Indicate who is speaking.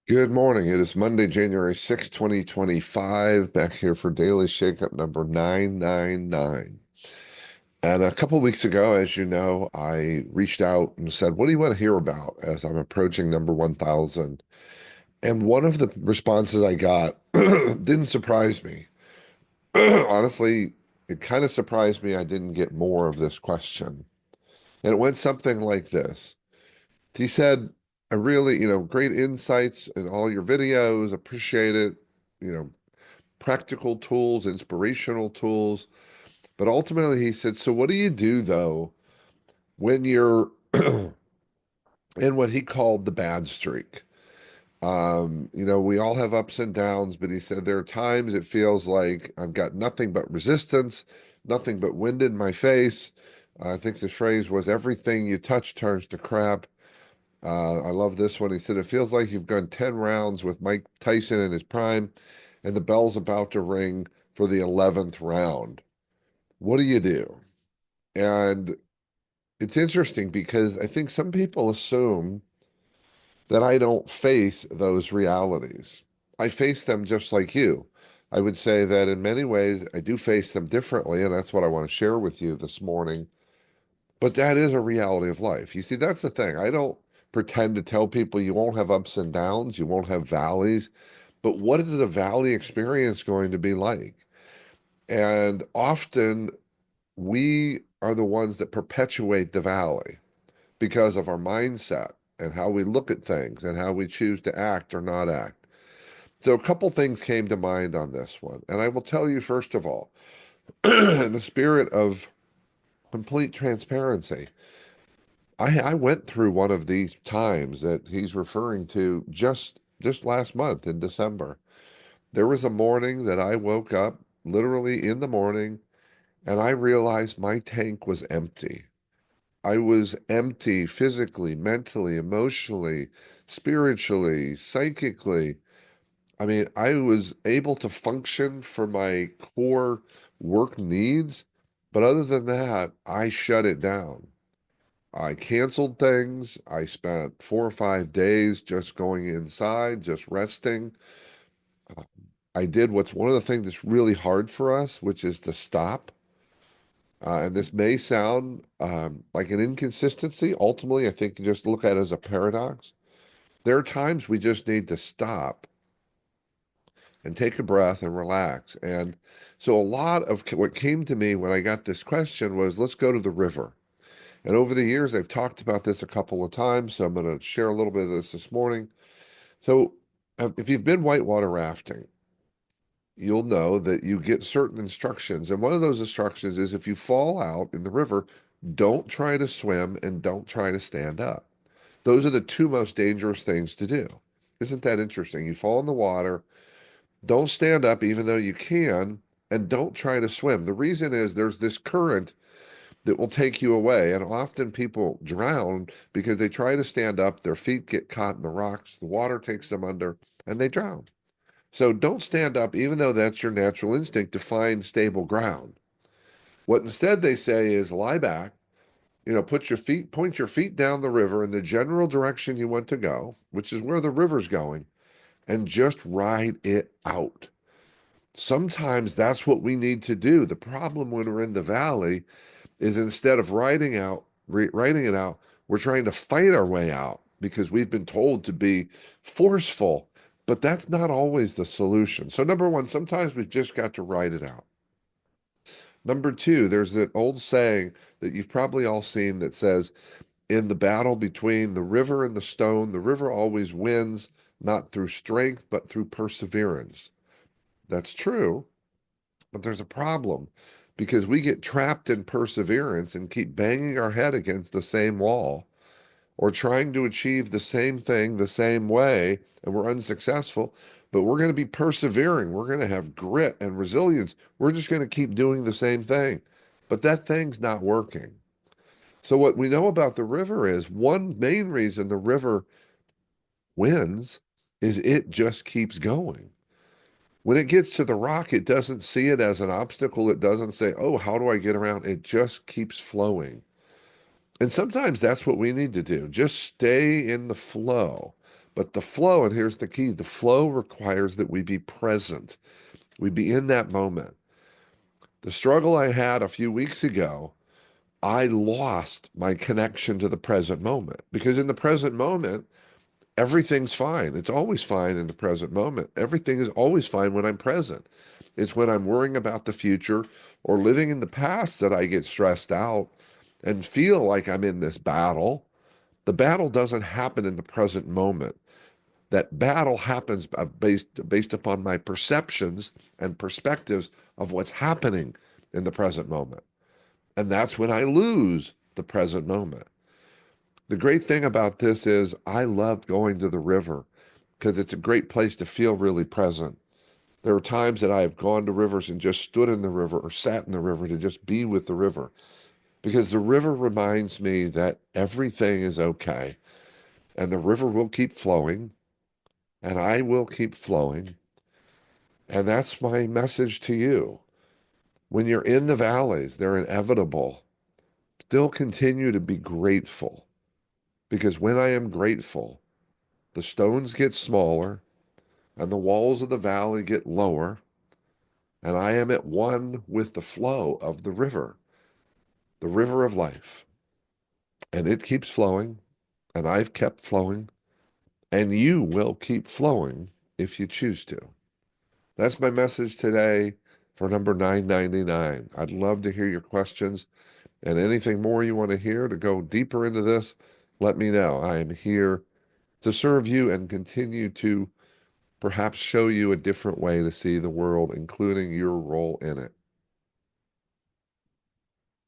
Speaker 1: Good morning. It is Monday, January 6th, 2025. Back here for Daily Shakeup number 999. And a couple weeks ago, as you know, I reached out and said, what do you want to hear about as I'm approaching number 1000? And one of the responses I got didn't surprise me. Honestly, it kind of surprised me I didn't get more of this question. And it went something like this. He said, I really, great insights in all your videos, appreciate it. You know, practical tools, inspirational tools. But ultimately, he said, so what do you do though when you're in what he called the bad streak? We all have ups and downs, but he said there are times it feels like I've got nothing but resistance, nothing but wind in my face. I think the phrase was everything you touch turns to crap. I love this one. He said, it feels like you've gone 10 rounds with Mike Tyson in his prime, and the bell's about to ring for the 11th round. What do you do? And it's interesting because I think some people assume that I don't face those realities. I face them just like you. I would say that in many ways, I do face them differently, and that's what I want to share with you this morning. But that is a reality of life. You see, that's the thing. I don't pretend to tell people you won't have ups and downs, you won't have valleys, but what is the valley experience going to be like? And often we are the ones that perpetuate the valley because of our mindset and how we look at things and how we choose to act or not act. So a couple things came to mind on this one. And I will tell you, first of all, in the spirit of complete transparency, I went through one of these times that he's referring to just last month in December. There was a morning that I woke up literally in the morning and I realized my tank was empty. I was empty physically, mentally, emotionally, spiritually, psychically. I mean, I was able to function for my core work needs, but other than that, I shut it down. I canceled things. I spent 4 or 5 days just going inside, just resting. Uh, I did what's one of the things that's really hard for us, which is to stop. And this may sound like an inconsistency. Ultimately, I think you just look at it as a paradox. There are times we just need to stop and take a breath and relax. And so a lot of what came to me when I got this question was, let's go to the river. And over the years, I've talked about this a couple of times, so I'm going to share a little bit of this morning. So, if you've been whitewater rafting, you'll know that you get certain instructions. And one of those instructions is if you fall out in the river, don't try to swim and don't try to stand up. Those are the two most dangerous things to do. Isn't that interesting? You fall in the water, don't stand up even though you can, and don't try to swim. The reason is there's this current that will take you away. And often people drown because they try to stand up, their feet get caught in the rocks, the water takes them under, and they drown. So don't stand up, even though that's your natural instinct to find stable ground. What instead they say is lie back, point your feet down the river in the general direction you want to go, which is where the river's going, and just ride it out. Sometimes that's what we need to do. The problem when we're in the valley is instead of writing it out, we're trying to fight our way out because we've been told to be forceful, but that's not always the solution. So number one, sometimes we've just got to write it out. Number two, there's that old saying that you've probably all seen that says, in the battle between the river and the stone, the river always wins, not through strength, but through perseverance. That's true, but there's a problem because we get trapped in perseverance and keep banging our head against the same wall or trying to achieve the same thing the same way, and we're unsuccessful. But we're going to be persevering. We're going to have grit and resilience. We're just going to keep doing the same thing. But that thing's not working. So, what we know about the river is one main reason the river wins is it just keeps going. When it gets to the rock, it doesn't see it as an obstacle. It doesn't say, oh, how do I get around? It just keeps flowing. And sometimes that's what we need to do. Just stay in the flow. But the flow, and here's the key, the flow requires that we be present. We be in that moment. The struggle I had a few weeks ago, I lost my connection to the present moment because in the present moment, everything's fine. It's always fine in the present moment. Everything is always fine when I'm present. It's when I'm worrying about the future or living in the past that I get stressed out and feel like I'm in this battle. The battle doesn't happen in the present moment. That battle happens based upon my perceptions and perspectives of what's happening in the present moment. And that's when I lose the present moment. The great thing about this is I love going to the river because it's a great place to feel really present. There are times that I have gone to rivers and just stood in the river or sat in the river to just be with the river because the river reminds me that everything is okay and the river will keep flowing and I will keep flowing. And that's my message to you. When you're in the valleys, they're inevitable. Still continue to be grateful because when I am grateful, the stones get smaller and the walls of the valley get lower, and I am at one with the flow of the river of life. And it keeps flowing, and I've kept flowing, and you will keep flowing if you choose to. That's my message today for number 999. I'd love to hear your questions and anything more you want to hear to go deeper into this, let me know. I am here to serve you and continue to perhaps show you a different way to see the world, including your role in it.